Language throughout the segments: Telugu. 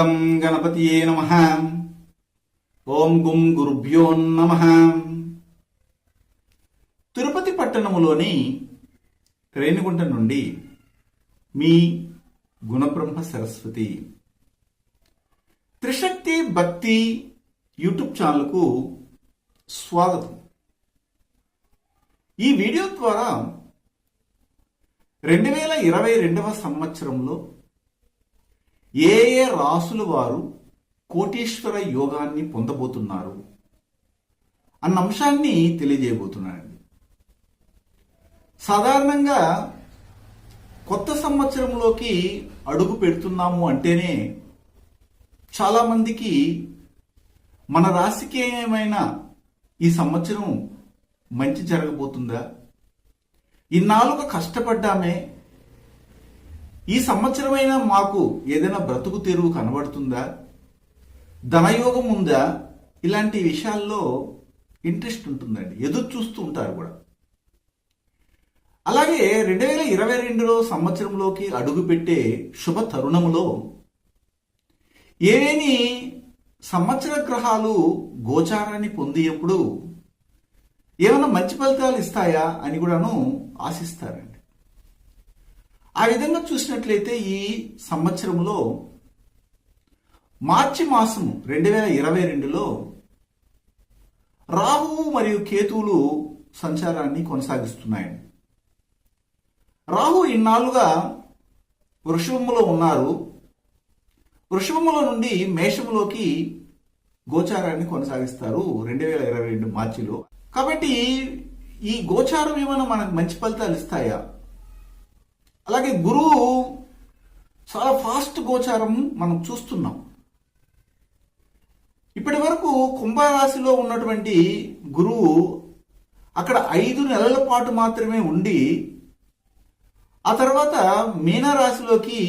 గం గణపతియే నమః. ఓం గుం గురుభ్యో నమః. తిరుపతి పట్టణములోని రేణిగుంట నుండి మీ గుణబ్రహ్మ సరస్వతి. త్రిశక్తి భక్తి యూట్యూబ్ ఛానల్కు స్వాగతం. ఈ వీడియో ద్వారా 2022 సంవత్సరంలో ఏ ఏ రాసుల వారు కోటీశ్వర యోగాన్ని పొందబోతున్నారు అన్న అంశాన్ని తెలియజేయబోతున్నానండి. సాధారణంగా కొత్త సంవత్సరంలోకి అడుగు పెడుతున్నాము అంటేనే చాలామందికి మన రాశికి ఏమైనా ఈ సంవత్సరం మంచి జరగబోతుందా, ఇన్నాళ్ళుగా కష్టపడ్డామే, ఈ సంవత్సరమైనా మాకు ఏదైనా బ్రతుకు తెరువు కనబడుతుందా, ధనయోగం ఉందా, ఇలాంటి విషయాల్లో ఇంట్రెస్ట్ ఉంటుందండి, ఎదురు చూస్తూ ఉంటారు కూడా. అలాగే 2022 సంవత్సరంలోకి అడుగుపెట్టే శుభ తరుణములో ఏవేని సంవత్సర గ్రహాలు గోచారాన్ని పొందినప్పుడు ఏమైనా మంచి ఫలితాలు ఇస్తాయా అని కూడాను ఆశిస్తారండి. ఆ విధంగా చూసినట్లయితే ఈ సంవత్సరంలో మార్చి మాసము 2022లో రాహువు మరియు కేతువులు సంచారాన్ని కొనసాగిస్తున్నాయండి. రాహు ఇన్నాళ్ళుగా వృషభములో ఉన్నారు. వృషభములో నుండి మేషములోకి గోచారాన్ని కొనసాగిస్తారు 2022 మార్చిలో. కాబట్టి ఈ గోచారం ఏమైనా మనకు మంచి ఫలితాలు ఇస్తాయా? అలాగే గురువు చాలా ఫాస్ట్ గోచారం మనం చూస్తున్నాం. ఇప్పటి వరకు కుంభరాశిలో ఉన్నటువంటి గురువు అక్కడ 5 నెలల పాటు మాత్రమే ఉండి ఆ తర్వాత మీనరాశిలోకి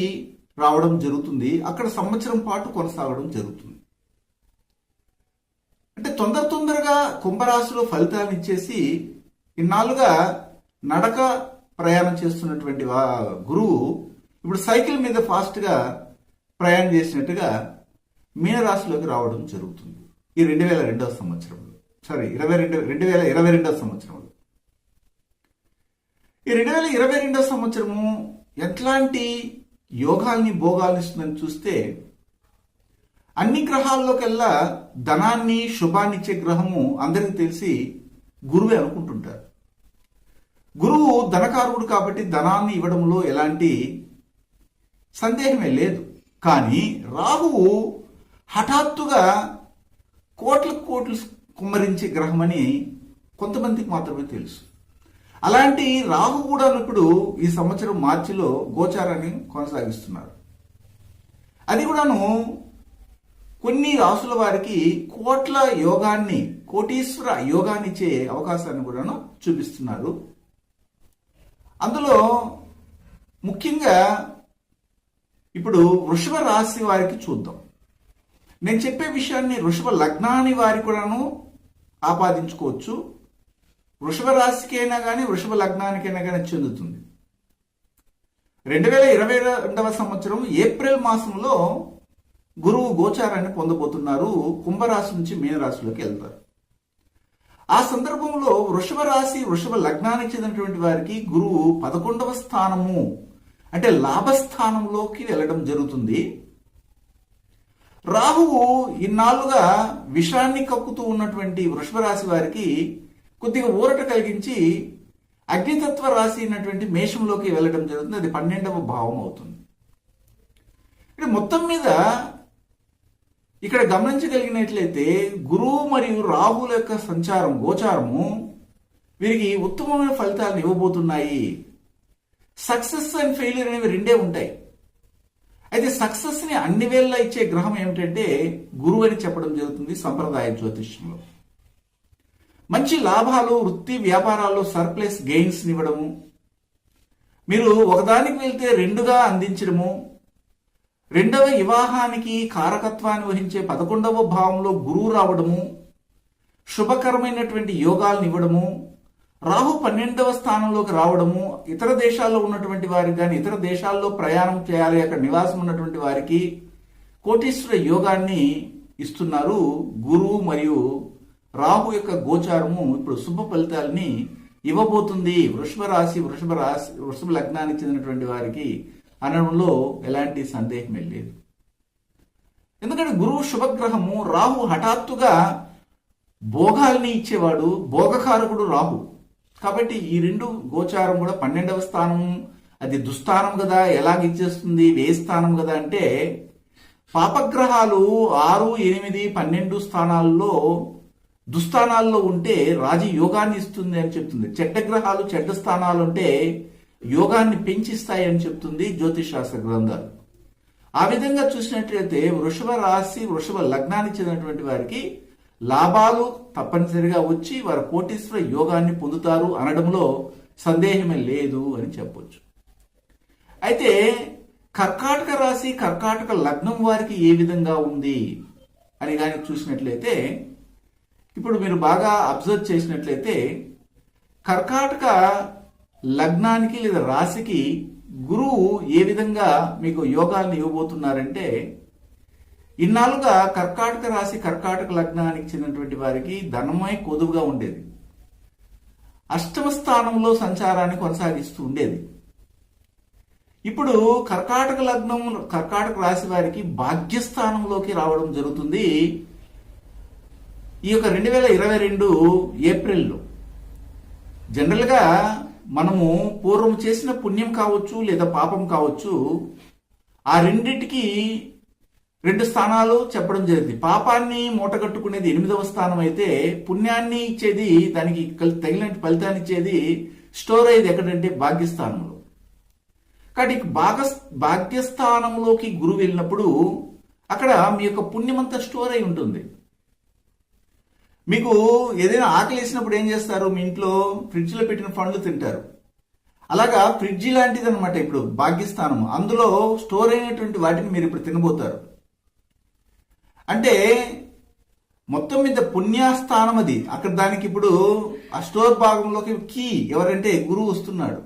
రావడం జరుగుతుంది. అక్కడ సంవత్సరం పాటు కొనసాగడం జరుగుతుంది. అంటే తొందరగా కుంభరాశిలో ఫలితాలను ఇచ్చేసి ఇన్నాళ్ళుగా నడక ప్రయాణం చేస్తున్నటువంటి గురువు ఇప్పుడు సైకిల్ మీద ఫాస్ట్గా ప్రయాణం చేసినట్టుగా మీనరాశిలోకి రావడం జరుగుతుంది ఈ 2022 సంవత్సరంలో. 2022 సంవత్సరంలో. ఈ 2022 సంవత్సరము ఎట్లాంటి యోగాల్ని భోగాల్ని ఇస్తుందని చూస్తే అన్ని గ్రహాల్లోకెల్లా ధనాన్ని శుభాన్ని ఇచ్చే గ్రహము అందరికీ తెలిసి గురువే అనుకుంటుంటారు. గురువు ధనకారకుడు కాబట్టి ధనాన్ని ఇవ్వడంలో ఎలాంటి సందేహమే లేదు. కానీ రాహువు హఠాత్తుగా కోట్లు కుమ్మరించే గ్రహమని కొంతమందికి మాత్రమే తెలుసు. అలాంటి రాహు కూడా ఇప్పుడు ఈ సంవత్సరం మార్చిలో గోచారాన్ని కొనసాగిస్తున్నారు. అది కూడాను కొన్ని రాసుల వారికి కోట్ల యోగాన్ని, కోటీశ్వర యోగాన్ని ఇచ్చే అవకాశాన్ని కూడాను చూపిస్తున్నారు. అందులో ముఖ్యంగా ఇప్పుడు వృషభ రాశి వారికి చూద్దాం. నేను చెప్పే విషయాన్ని వృషభ లగ్నాన్ని వారికి కూడాను ఆపాదించుకోవచ్చు. వృషభ రాశికైనా కానీ వృషభ లగ్నానికైనా కానీ చెందుతుంది. 2022 సంవత్సరం ఏప్రిల్ మాసంలో గురువు గోచారాన్ని పొందబోతున్నారు. కుంభరాశి నుంచి మీనరాశిలోకి వెళ్తారు. ఆ సందర్భంలో వృషభ రాశి వృషభ లగ్నానికి చెందినటువంటి వారికి గురువు 11వ స్థానము అంటే లాభస్థానంలోకి వెళ్ళడం జరుగుతుంది. రాహువు ఇన్నాళ్ళుగా విషాన్ని కక్కుతూ ఉన్నటువంటి వృషభ రాశి వారికి కొద్దిగా ఊరట కలిగించి అగ్నితత్వ రాశి అయినటువంటి మేషంలోకి వెళ్ళడం జరుగుతుంది. అది 12వ భావం అవుతుంది. ఇక్కడ మొత్తం మీద ఇక్కడ గమనించగలిగినట్లయితే గురువు మరియు రాహుల యొక్క సంచారం గోచారము వీరికి ఉత్తమమైన ఫలితాలను ఇవ్వబోతున్నాయి. సక్సెస్ అండ్ ఫెయిల్యూర్ అనేవి రెండే ఉంటాయి. అయితే సక్సెస్ ని అన్ని వేళలా ఇచ్చే గ్రహం ఏమిటంటే గురువు అని చెప్పడం జరుగుతుంది సంప్రదాయ జ్యోతిష్యంలో. మంచి లాభాలు, వృత్తి వ్యాపారాల్లో సర్ప్లస్ గెయిన్స్ ఇవ్వడము, మీరు ఒకదానికి వెళ్తే రెండుగా అందించడము, రెండవ వివాహానికి కారకత్వాన్ని వహించే 11వ భావంలో గురువు రావడము, శుభకరమైనటువంటి యోగాలను ఇవ్వడము, రాహు 12వ స్థానంలోకి రావడము, ఇతర దేశాల్లో ఉన్నటువంటి వారికి కానీ ఇతర దేశాల్లో ప్రయాణం చేయాలి, అక్కడ నివాసం ఉన్నటువంటి వారికి కోటీశ్వర యోగాన్ని ఇస్తున్నారు. గురువు మరియు రాహు యొక్క గోచారము ఇప్పుడు శుభ ఫలితాలని ఇవ్వబోతుంది వృషభ లగ్నానికి చెందినటువంటి వారికి అనడంలో ఎలాంటి సందేహమే లేదు. ఎందుకంటే గురువు శుభగ్రహము, రాహు హఠాత్తుగా భోగాల్ని ఇచ్చేవాడు, భోగకారకుడు రాహు. కాబట్టి ఈ రెండు గోచారం కూడా 12వ స్థానం, అది దుస్థానం కదా, ఎలాగిచ్చేస్తుంది, వ్యయ స్థానం కదా అంటే పాపగ్రహాలు 6, 8, 12 స్థానాల్లో దుస్థానాల్లో ఉంటే రాజయోగాన్ని ఇస్తుంది అని చెప్తుంది. చెడ్డ గ్రహాలు చెడ్డ స్థానాలు ఉంటే యోగాన్ని పెంచిస్తాయి అని చెప్తుంది జ్యోతిష్ శాస్త్ర గ్రంథాలు. ఆ విధంగా చూసినట్లయితే వృషభ రాశి, వృషభ లగ్నానికి చెందినటువంటి వారికి లాభాలు తప్పనిసరిగా వచ్చి వారు కోటీశ్వర యోగాన్ని పొందుతారు అనడంలో సందేహమే లేదు అని చెప్పొచ్చు. అయితే కర్కాటక రాశి, కర్కాటక లగ్నం వారికి ఏ విధంగా ఉంది అని కానీ చూసినట్లయితే, ఇప్పుడు మీరు బాగా అబ్జర్వ్ చేసినట్లయితే కర్కాటక లగ్నానికి లేదా రాశికి గురువు ఏ విధంగా మీకు యోగాలను ఇవ్వబోతున్నారంటే, ఇన్నాళ్ళుగా కర్కాటక రాశి, కర్కాటక లగ్నానికి చెందినటువంటి వారికి ధనమై కొదువుగా ఉండేది. అష్టమ స్థానంలో సంచారాన్ని కొనసాగిస్తూ ఉండేది. ఇప్పుడు కర్కాటక లగ్నం, కర్కాటక రాశి వారికి భాగ్యస్థానంలోకి రావడం జరుగుతుంది ఈ యొక్క 2022 ఏప్రిల్లో. జనరల్గా మనము పూర్వం చేసిన పుణ్యం కావచ్చు లేదా పాపం కావచ్చు, ఆ రెండింటికి 2 స్థానాలు చెప్పడం జరిగింది. పాపాన్ని మూటగట్టుకునేది 8వ స్థానం అయితే, పుణ్యాన్ని ఇచ్చేది, దానికి తగిన ఫలితాన్ని ఇచ్చేది, స్టోర్ అయ్యేది ఎక్కడంటే భాగ్యస్థానంలో. కాబట్టి భాగ్యస్థానంలోకి గురువు వెళ్ళినప్పుడు అక్కడ మీ యొక్క పుణ్యమంతా స్టోర్ అయి ఉంటుంది. మీకు ఏదైనా ఆకలి వేసినప్పుడు ఏం చేస్తారు, మీ ఇంట్లో ఫ్రిడ్జ్లో పెట్టిన పండ్లు తింటారు. అలాగా ఫ్రిడ్జ్ లాంటిది అనమాట ఇప్పుడు భాగ్యస్థానం. అందులో స్టోర్ అయినటువంటి వాటిని మీరు ఇప్పుడు తినబోతారు. అంటే మొత్తం మీద పుణ్యస్థానం అది. అక్కడ దానికి ఇప్పుడు ఆ స్టోర్ భాగంలోకి కీ ఎవరంటే గురువు వస్తున్నాడు.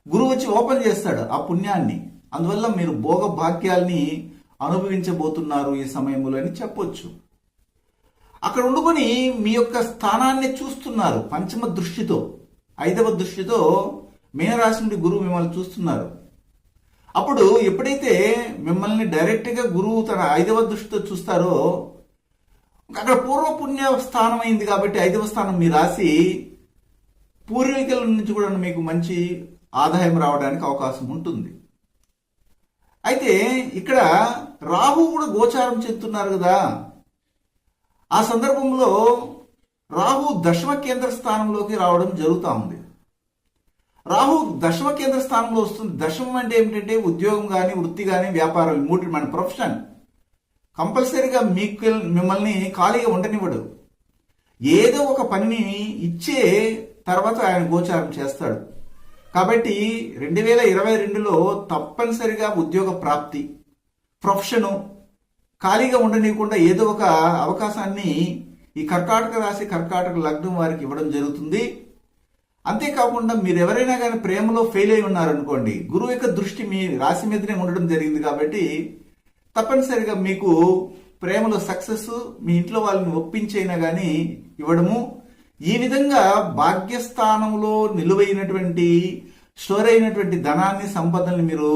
గురువు వచ్చి ఓపెన్ చేస్తాడు ఆ పుణ్యాన్ని. అందువల్ల మీరు భోగ భాగ్యాల్ని అనుభవించబోతున్నారు ఈ సమయంలో అని చెప్పొచ్చు. అక్కడ ఉండుకొని మీ యొక్క స్థానాన్ని చూస్తున్నారు పంచమ దృష్టితో, 5వ దృష్టితో మీనరాశి నుండి గురువు మిమ్మల్ని చూస్తున్నారు. అప్పుడు ఎప్పుడైతే మిమ్మల్ని డైరెక్ట్గా గురువు తన 5వ దృష్టితో చూస్తారో, అక్కడ పూర్వపుణ్య స్థానం అయింది కాబట్టి 5వ స్థానం మీ రాశి, పూర్వీకుల నుంచి కూడా మీకు మంచి ఆదాయం రావడానికి అవకాశం ఉంటుంది. అయితే ఇక్కడ రాహు కూడా గోచారం చెప్తున్నారు కదా, ఆ సందర్భంలో రాహు దశమ కేంద్ర స్థానంలోకి రావడం జరుగుతూ ఉంది. రాహు దశమ కేంద్ర స్థానంలో వస్తుంది. దశమం అంటే ఏమిటంటే ఉద్యోగం కానీ, వృత్తి కానీ, వ్యాపారం, ఈ మూడు మన ప్రొఫెషన్. కంపల్సరీగా మిమ్మల్ని ఖాళీగా ఉండనివ్వడు. ఏదో ఒక పనిని ఇచ్చే తర్వాత ఆయన గోచారం చేస్తాడు. కాబట్టి 2022లో తప్పనిసరిగా ఉద్యోగ ప్రాప్తి, ప్రొఫెషను, ఖాళీగా ఉండనీయకుండా ఏదో ఒక అవకాశాన్ని ఈ కర్కాటక రాశి, కర్కాటక లగ్నం వారికి ఇవ్వడం జరుగుతుంది. అంతేకాకుండా మీరు ఎవరైనా కానీ ప్రేమలో ఫెయిల్ అయి ఉన్నారనుకోండి, గురువు యొక్క దృష్టి మీ రాశి మీదనే ఉండడం జరిగింది కాబట్టి తప్పనిసరిగా మీకు ప్రేమలో సక్సెస్, మీ ఇంట్లో వాళ్ళని ఒప్పించైనా కానీ ఇవ్వడము. ఈ విధంగా భాగ్యస్థానంలో నిలువైనటువంటి స్టోర్ అయినటువంటి ధనాన్ని, సంపదల్ని మీరు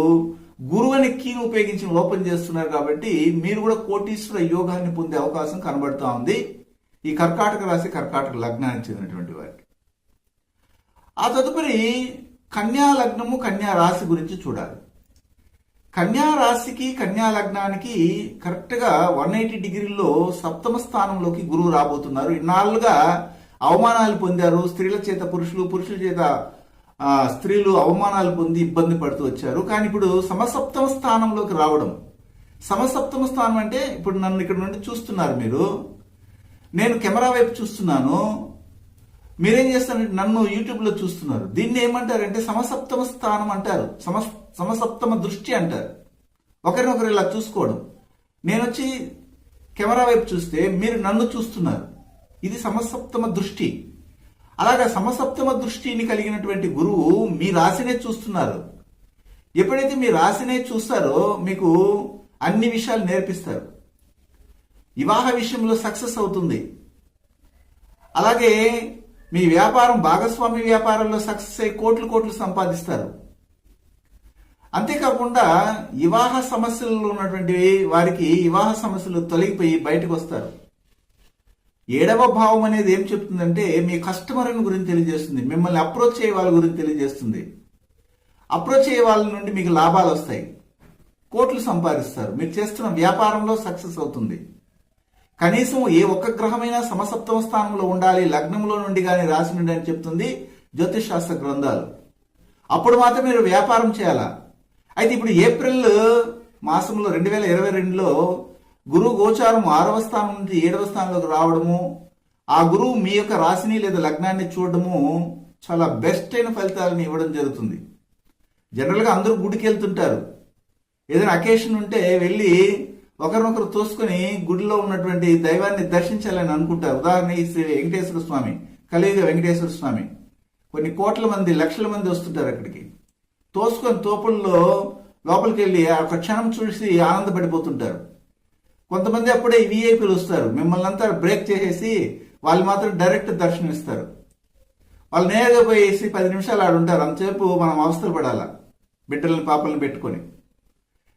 గురువు అనే కీని ఉపయోగించి ఓపెన్ చేస్తున్నారు. కాబట్టి మీరు కూడా కోటీశ్వర యోగాన్ని పొందే అవకాశం కనబడుతూ ఉంది ఈ కర్కాటక రాశి, కర్కాటక లగ్నానికి చెందినటువంటి వారికి. ఆ తదుపరి కన్యా లగ్నము, కన్యా రాశి గురించి చూడాలి. కన్యా రాశికి, కన్యా లగ్నానికి కరెక్ట్గా 180 డిగ్రీల్లో సప్తమ స్థానంలోకి గురువు రాబోతున్నారు. ఇన్నాళ్ళుగా అవమానాలు పొందారు. స్త్రీల చేత పురుషులు, పురుషుల చేత స్త్రీలు అవమానాలు పొంది ఇబ్బంది పడుతూ వచ్చారు. కానీ ఇప్పుడు సమసప్తమ స్థానంలోకి రావడం. సమసప్తమ స్థానం అంటే ఇప్పుడు నన్ను ఇక్కడ నుండి చూస్తున్నారు మీరు, నేను కెమెరా వైపు చూస్తున్నాను, మీరేం చేస్తారంటే నన్ను యూట్యూబ్లో చూస్తున్నారు. దీన్ని ఏమంటారంటే సమసప్తమ స్థానం అంటారు, సమసప్తమ దృష్టి అంటారు. ఒకరినొకరు ఇలా చూసుకోవడం. నేను వచ్చి కెమెరా వైపు చూస్తే మీరు నన్ను చూస్తున్నారు. ఇది సమసప్తమ దృష్టి. అలాగా సమసప్తమ దృష్టిని కలిగినటువంటి గురువు మీ రాశినే చూస్తున్నారు. ఎప్పుడైతే మీ రాశినే చూస్తారో మీకు అన్ని విషయాలు నేర్పిస్తారు. వివాహ విషయంలో సక్సెస్ అవుతుంది. అలాగే మీ వ్యాపారం భాగస్వామి వ్యాపారంలో సక్సెస్ అయ్యి కోట్లు కోట్లు సంపాదిస్తారు. అంతేకాకుండా వివాహ సమస్యలు ఉన్నటువంటి వారికి వివాహ సమస్యలు తొలగిపోయి బయటకు వస్తారు. 7వ భావం అనేది ఏం చెప్తుందంటే మీ కస్టమర్ని గురించి తెలియజేస్తుంది, మిమ్మల్ని అప్రోచ్ అయ్యే వాళ్ళ గురించి తెలియజేస్తుంది. అప్రోచ్ అయ్యే వాళ్ళ నుండి మీకు లాభాలు వస్తాయి, కోట్లు సంపాదిస్తారు, మీరు చేస్తున్న వ్యాపారంలో సక్సెస్ అవుతుంది. కనీసం ఏ ఒక్క గ్రహమైనా సమసప్తమ స్థానంలో ఉండాలి, లగ్నంలో నుండి కానీ రాసి నుండి అని చెప్తుంది జ్యోతిష్ శాస్త్ర గ్రంథాలు. అప్పుడు మాత్రం మీరు వ్యాపారం చేయాలా. అయితే ఇప్పుడు ఏప్రిల్ మాసంలో 2022లో గురువు గోచారం 6వ స్థానం నుంచి 7వ స్థానంలోకి రావడము, ఆ గురువు మీ యొక్క రాశిని లేదా లగ్నాన్ని చూడడము చాలా బెస్ట్ అయిన ఫలితాలను ఇవ్వడం జరుగుతుంది. జనరల్గా అందరూ గుడికి వెళ్తుంటారు, ఏదైనా అకేషన్ ఉంటే వెళ్ళి ఒకరినొకరు తోసుకొని గుడిలో ఉన్నటువంటి దైవాన్ని దర్శించాలని అనుకుంటారు. ఉదాహరణ శ్రీ వెంకటేశ్వర స్వామి, కలియుగ వెంకటేశ్వర స్వామి, కొన్ని కోట్ల మంది లక్షల మంది వస్తుంటారు అక్కడికి. తోసుకొని తోపుల్లో లోపలికి వెళ్ళి ఆ ఒక క్షణం చూసి ఆనందపడిపోతుంటారు. కొంతమంది అప్పుడే విఐపీలు వస్తారు, మిమ్మల్ని అంతా బ్రేక్ చేసేసి వాళ్ళు మాత్రం డైరెక్ట్ దర్శనం ఇస్తారు. వాళ్ళు నేరుగా పోయేసి 10 నిమిషాలు ఆడుంటారు. అంతసేపు మనం అవస్థలు పడాలా బిడ్డలను పాపలను పెట్టుకొని.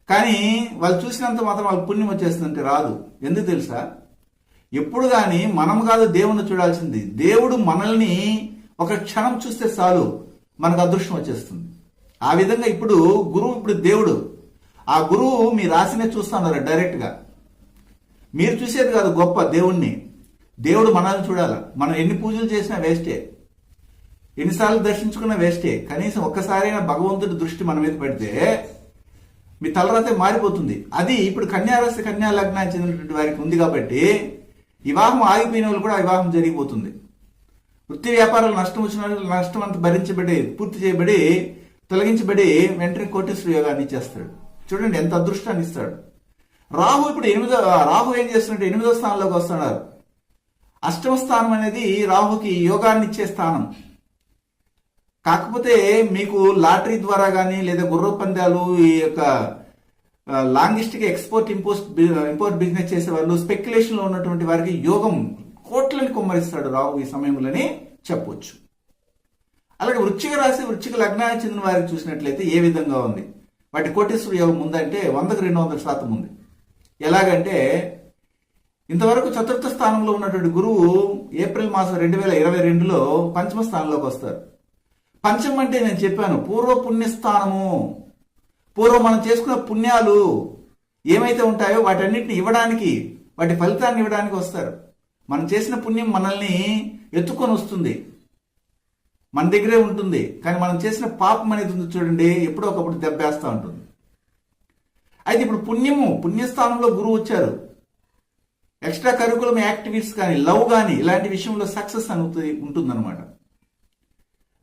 కానీ వాళ్ళు చూసినంత మాత్రం వాళ్ళకి పుణ్యం వచ్చేస్తుందంటే రాదు. ఎందుకు తెలుసా? ఎప్పుడు కానీ మనం కాదు దేవుణ్ణి చూడాల్సింది. దేవుడు మనల్ని ఒక క్షణం చూస్తే చాలు మనకు అదృష్టం వచ్చేస్తుంది. ఆ విధంగా ఇప్పుడు దేవుడు, ఆ గురువు మీ రాశినే చూస్తున్నారు డైరెక్ట్గా. మీరు చూసేది కాదు గొప్ప దేవుణ్ణి, దేవుడు మనల్ని చూడాలి. మనం ఎన్ని పూజలు చేసినా వేస్టే, ఎన్నిసార్లు దర్శించుకున్నా వేస్టే. కనీసం ఒక్కసారైనా భగవంతుడి దృష్టి మన మీద పెడితే మీ తలరాతే మారిపోతుంది. అది ఇప్పుడు కన్యారాశి కన్యా లగ్నానికి చెందినటువంటి వారికి ఉంది కాబట్టి వివాహం ఆగిపోయిన వాళ్ళు కూడా వివాహం జరిగిపోతుంది. వృత్తి వ్యాపారాలు నష్టం వచ్చిన నష్టం అంతా భరించబడి పూర్తి చేయబడి తొలగించబడి వెంటనే కోటీశ్వర యోగాన్ని ఇచ్చేస్తాడు. చూడండి ఎంత అదృష్టాన్ని ఇస్తాడు. రాహు ఇప్పుడు రాహు ఏం చేస్తున్నట్టు 8వ స్థానంలోకి వస్తున్నారు. 8వ స్థానం అనేది రాహుకి యోగాన్ని ఇచ్చే స్థానం. కాకపోతే మీకు లాటరీ ద్వారా కానీ లేదా గుర్ర పందాలు, ఈ యొక్క లాంగిస్టిక్ ఇంపోర్ట్ బిజినెస్ చేసే వాళ్ళు, స్పెక్యులేషన్ లో ఉన్నటువంటి వారికి యోగం కోట్లని కుమ్మరిస్తాడు రాహు ఈ సమయంలోనే చెప్పొచ్చు. అలాగే వృశ్చిక రాశి వృశ్చిక లగ్నానికి చెందిన వారికి చూసినట్లయితే ఏ విధంగా ఉంది? వాటి కోటీశ్వర యోగం ఉందంటే 100కు 200% ఉంది. ఎలాగంటే ఇంతవరకు 4వ స్థానంలో ఉన్నటువంటి గురువు ఏప్రిల్ మాసం 2022లో 5వ స్థానంలోకి వస్తారు. పంచమం అంటే నేను చెప్పాను పూర్వ పుణ్యస్థానము. పూర్వం మనం చేసుకున్న పుణ్యాలు ఏమైతే ఉంటాయో వాటన్నిటిని ఇవ్వడానికి, వాటి ఫలితాన్ని ఇవ్వడానికి వస్తారు. మనం చేసిన పుణ్యం మనల్ని ఎత్తుకొని వస్తుంది, మన దగ్గరే ఉంటుంది. కానీ మనం చేసిన పాపం అనేది ఉంది చూడండి, ఎప్పుడో ఒకప్పుడు దెబ్బేస్తూ ఉంటుంది. అయితే ఇప్పుడు పుణ్యస్థానంలో గురువు వచ్చారు. ఎక్స్ట్రా కరికులం యాక్టివిటీస్ కానీ, లవ్ కానీ ఇలాంటి విషయంలో సక్సెస్ అనేది ఉంటుందన్నమాట.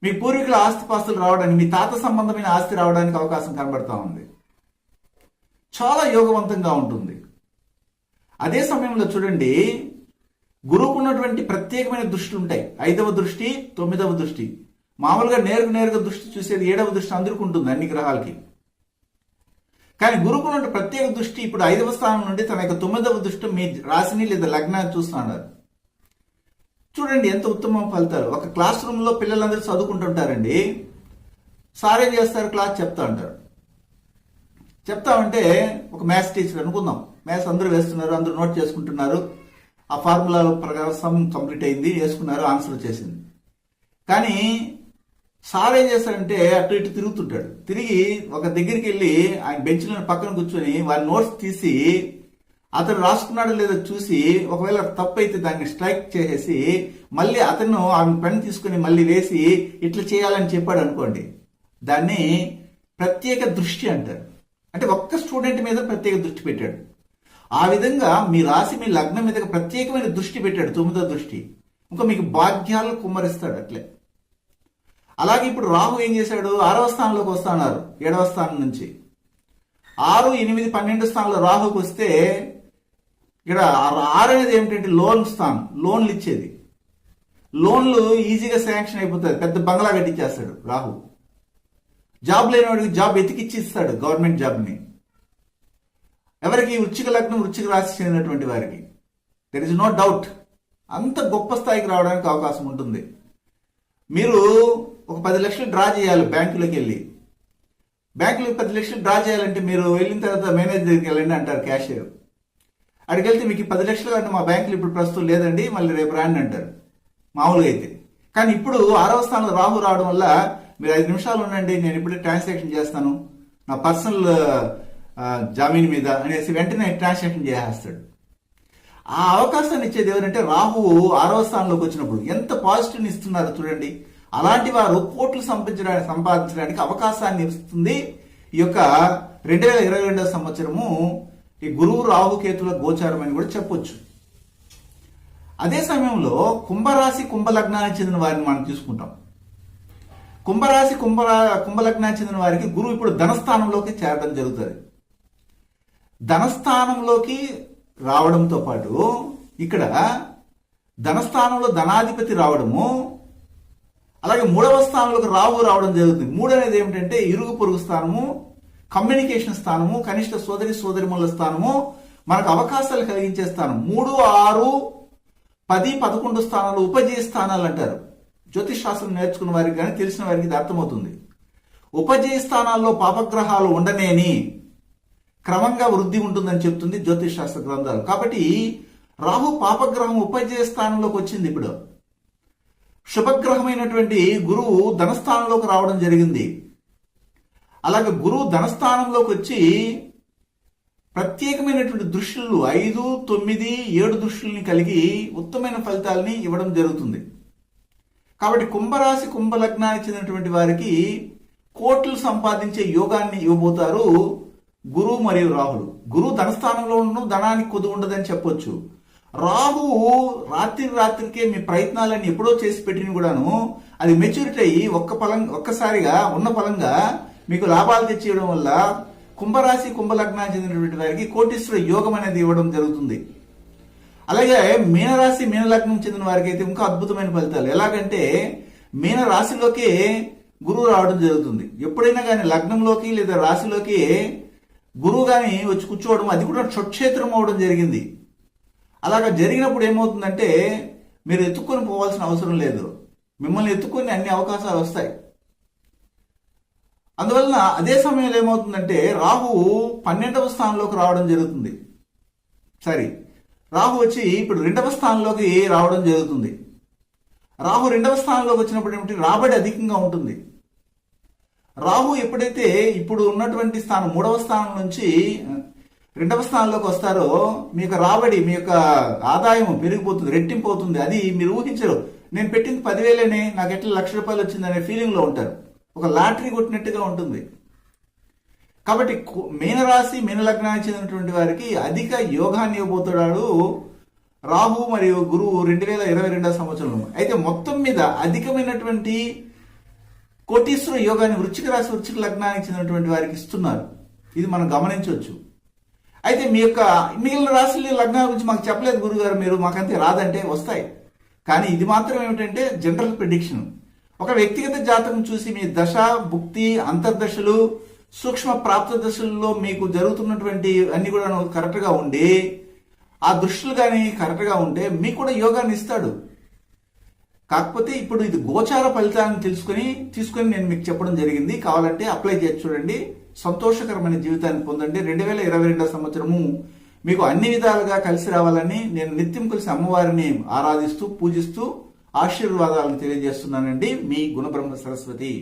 మీ పూర్వీకుల ఆస్తిపాస్తులు రావడానికి, మీ తాత సంబంధమైన ఆస్తి రావడానికి అవకాశం కనబడతా ఉంది. చాలా యోగవంతంగా ఉంటుంది. అదే సమయంలో చూడండి, గురువుకు ఉన్నటువంటి ప్రత్యేకమైన దృష్టిలు ఉంటాయి. 5వ దృష్టి, 9వ దృష్టి. మామూలుగా నేరుగా దృష్టి చూసేది 7వ దృష్టి అందరికీ ఉంటుంది అన్ని గ్రహాలకి. కానీ గురువుకు ఉన్న ప్రత్యేక దృష్టి ఇప్పుడు 5వ స్థానం నుండి తన యొక్క 9వ దృష్టి మీ రాశిని లేదా లగ్నాన్ని చూస్తున్నారు. చూడండి ఎంత ఉత్తమ ఫలితాలు. ఒక క్లాస్ రూమ్ లో పిల్లలందరూ చదువుకుంటుంటారండి. సార్ ఏం చేస్తారు? క్లాస్ చెప్తా ఉంటే ఒక మ్యాథ్స్ టీచర్ అనుకుందాం, మ్యాథ్స్ అందరూ వేస్తున్నారు, అందరూ నోట్ చేసుకుంటున్నారు. ఆ ఫార్ములా ప్రకారం సమ్ కంప్లీట్ అయింది, వేసుకున్నారు, ఆన్సర్ వచ్చేసింది. కానీ సార్ ఏం చేస్తాడంటే అటు ఇటు తిరుగుతుంటాడు. తిరిగి ఒక దగ్గరికి వెళ్ళి ఆయన బెంచ్లో పక్కన కూర్చొని వారి నోట్స్ తీసి అతను రాసుకున్నాడో లేదో చూసి, ఒకవేళ తప్పు అయితే దాన్ని స్ట్రైక్ చేసేసి మళ్ళీ అతను ఆమె పెన్ తీసుకుని మళ్ళీ వేసి ఇట్లా చేయాలని చెప్పాడు అనుకోండి, దాన్ని ప్రత్యేక దృష్టి అంటారు. అంటే ఒక్క స్టూడెంట్ మీద ప్రత్యేక దృష్టి పెట్టాడు. ఆ విధంగా మీ రాశి మీ లగ్నం మీద ప్రత్యేకమైన దృష్టి పెట్టాడు, 9వ దృష్టి. ఇంకా మీకు భాగ్యాలు కుమ్మరిస్తాడు అట్లే. అలాగే ఇప్పుడు రాహు ఏం చేశాడు? 6వ స్థానంలోకి వస్తున్నారు 7వ స్థానం నుంచి. 6, 8, 12 స్థానంలో రాహుకి వస్తే ఇక్కడ 6 అనేది ఏమిటంటే లోన్ స్థానం, లోన్లు ఇచ్చేది. లోన్లు ఈజీగా శాంక్షన్ అయిపోతుంది, పెద్ద బంగ్లా కట్టించేస్తాడు రాహు. జాబ్ లేనివాడికి జాబ్ ఎతికిచ్చి ఇస్తాడు, గవర్నమెంట్ జాబ్ని. ఎవరికి? వృశ్చిక లగ్నం, వృశ్చిక రాశి చెందినటువంటి వారికి. దెర్ ఇస్ నో డౌట్, అంత గొప్ప స్థాయికి రావడానికి అవకాశం ఉంటుంది. మీరు ఒక 10 లక్షలు డ్రా చేయాలి బ్యాంకులోకి వెళ్ళి. బ్యాంకులో 10 లక్షలు డ్రా చేయాలంటే మీరు వెళ్ళిన తర్వాత మేనేజర్ దగ్గరికి వెళ్ళండి అంటారు క్యాషియర్. అక్కడికి వెళ్తే మీకు 10 లక్షలు అంటే మా బ్యాంకులో ఇప్పుడు ప్రస్తుతం లేదండి, మళ్ళీ రేపు రాండి అంటారు మామూలుగా అయితే. కానీ ఇప్పుడు 6వ స్థానంలో రాహు రావడం వల్ల మీరు 5 నిమిషాలు ఉండండి, నేను ఇప్పుడే ట్రాన్సాక్షన్ చేస్తాను నా పర్సనల్ జామీన్ మీద అనేసి వెంటనే ట్రాన్సాక్షన్ చేసేస్తాడు. ఆ అవకాశాన్ని ఇచ్చేది ఎవరంటే రాహువు 6వ స్థానంలోకి వచ్చినప్పుడు ఎంత పాజిటివ్ ఇస్తున్నారు చూడండి. అలాంటి వారు కోట్లు సంపాదించడానికి అవకాశాన్ని ఇస్తుంది ఈ యొక్క 2022 సంవత్సరము ఈ గురువు రాహుకేతుల గోచారం అని కూడా చెప్పొచ్చు. అదే సమయంలో కుంభరాశి కుంభలగ్నానికి చెందిన వారిని మనం తీసుకుంటాం. కుంభరాశి కుంభలగ్నానికి చెందిన వారికి గురువు ఇప్పుడు ధనస్థానంలోకి చేరడం జరుగుతుంది. ధనస్థానంలోకి రావడంతో పాటు ఇక్కడ ధనస్థానంలో ధనాధిపతి రావడము, అలాగే 3వ స్థానంలోకి రాహు రావడం జరుగుతుంది. 3 అనేది ఏమిటంటే ఇరుగు పొరుగు స్థానము, కమ్యూనికేషన్ స్థానము, కనిష్ట సోదరిమణుల స్థానము, మనకు అవకాశాలు కలిగించే స్థానం. 3, 6, 10, 11 స్థానాలు ఉపజయ స్థానాలు అంటారు. జ్యోతిష్ శాస్త్రం నేర్చుకున్న వారికి కానీ తెలిసిన వారికి ఇది అర్థమవుతుంది. ఉపజయ స్థానాల్లో పాపగ్రహాలు ఉండనేని క్రమంగా వృద్ధి ఉంటుందని చెప్తుంది జ్యోతిష్ శాస్త్ర గ్రంథాలు. కాబట్టి రాహు పాపగ్రహం ఉపజయ స్థానంలోకి వచ్చింది. ఇప్పుడు శుభగ్రహమైనటువంటి గురువు ధనస్థానంలోకి రావడం జరిగింది. అలాగే గురువు ధనస్థానంలోకి వచ్చి ప్రత్యేకమైనటువంటి దృష్టిలు 5, 9, 7 దృష్టిల్ని కలిగి ఉత్తమమైన ఫలితాలని ఇవ్వడం జరుగుతుంది. కాబట్టి కుంభరాశి కుంభలగ్నానికి చెందినటువంటి వారికి కోట్లు సంపాదించే యోగాన్ని ఇవ్వబోతారు గురువు మరియు రాహులు. గురువు ధనస్థానంలో ఉన్న ధనానికి కొద్దు ఉండదని చెప్పొచ్చు. రాహువు రాత్రికే మీ ప్రయత్నాలన్నీ ఎప్పుడో చేసి పెట్టిన కూడాను అది మెచ్యూరిటీ అయ్యి ఒక్కసారిగా ఉన్న ఫలంగా మీకు లాభాలు తెచ్చివ్వడం వల్ల కుంభరాశి కుంభలగ్నానికి చెందినటువంటి వారికి కోటీశ్వర యోగం అనేది ఇవ్వడం జరుగుతుంది. అలాగే మీనరాశి మీనలగ్నం చెందిన వారికి అయితే ఇంకా అద్భుతమైన ఫలితాలు. ఎలాగంటే మీనరాశిలోకి గురువు రావడం జరుగుతుంది. ఎప్పుడైనా కానీ లగ్నంలోకి లేదా రాశిలోకి గురువు కానీ వచ్చి కూర్చోవడం, అది కూడా స్వక్షేత్రం అవడం జరిగింది. అలాగా జరిగినప్పుడు ఏమవుతుందంటే మీరు ఎత్తుక్కొని పోవాల్సిన అవసరం లేదు, మిమ్మల్ని ఎత్తుకొని అన్ని అవకాశాలు వస్తాయి. అందువలన అదే సమయంలో ఏమవుతుందంటే రాహువు 12వ స్థానంలోకి రావడం జరుగుతుంది. సరే, రాహు వచ్చి ఇప్పుడు 2వ స్థానంలోకి రావడం జరుగుతుంది. రాహు 2వ స్థానంలోకి వచ్చినప్పుడు ఏమిటి? రాబడి అధికంగా ఉంటుంది. రాహు ఎప్పుడైతే ఇప్పుడు ఉన్నటువంటి స్థానం 3వ స్థానం నుంచి 2వ స్థానంలోకి వస్తారో మీ యొక్క రాబడి, మీ యొక్క ఆదాయం పెరిగిపోతుంది, రెట్టింపు అవుతుంది. అది మీరు ఊహించరు. నేను పెట్టింది 10,000 నాకు ఎట్లా ₹1,00,000 వచ్చిందనే ఫీలింగ్ లో ఉంటారు. ఒక లాటరీ కొట్టినట్టుగా ఉంటుంది. కాబట్టి మీనరాశి మీనలగ్నానికి చెందినటువంటి వారికి అధిక యోగాన్ని ఇవ్వబోతున్నాడు రాహు మరియు గురువు 2022 సంవత్సరంలో. అయితే మొత్తం మీద అధికమైనటువంటి కోటీశ్వర యోగాన్ని వృశ్చిక రాశి వృశ్చిక లగ్నానికి చెందినటువంటి వారికి ఇస్తున్నారు. ఇది మనం గమనించవచ్చు. అయితే మీ యొక్క మిగిలిన రాశుల లగ్నాల గురించి మాకు చెప్పలేదు గురుగారు, మీరు మాకంతే రాదంటే వస్తాయి. కానీ ఇది మాత్రం ఏమిటంటే జనరల్ ప్రిడిక్షన్. ఒక వ్యక్తిగత జాతకం చూసి మీ దశ, భుక్తి, అంతర్దశలు, సూక్ష్మ ప్రాప్త దశల్లో మీకు జరుగుతున్నటువంటి అన్ని కూడా కరెక్ట్గా ఉండి ఆ దృష్టిలు కానీ కరెక్ట్గా ఉంటే మీకు కూడా యోగాన్ని ఇస్తాడు. కాకపోతే ఇప్పుడు ఇది గోచార ఫలితాలను తీసుకొని నేను మీకు చెప్పడం జరిగింది. కావాలంటే అప్లై చేసి చూడండి, సంతోషకరమైన జీవితాన్ని పొందండి. 2022 సంవత్సరము మీకు అన్ని విధాలుగా కలిసి రావాలని నేను నిత్యం కలిసి అమ్మవారిని ఆరాధిస్తూ పూజిస్తూ ఆశీర్వాదాలను తెలియజేస్తున్నానండి. మీ గుణబ్రహ్మ సరస్వతి.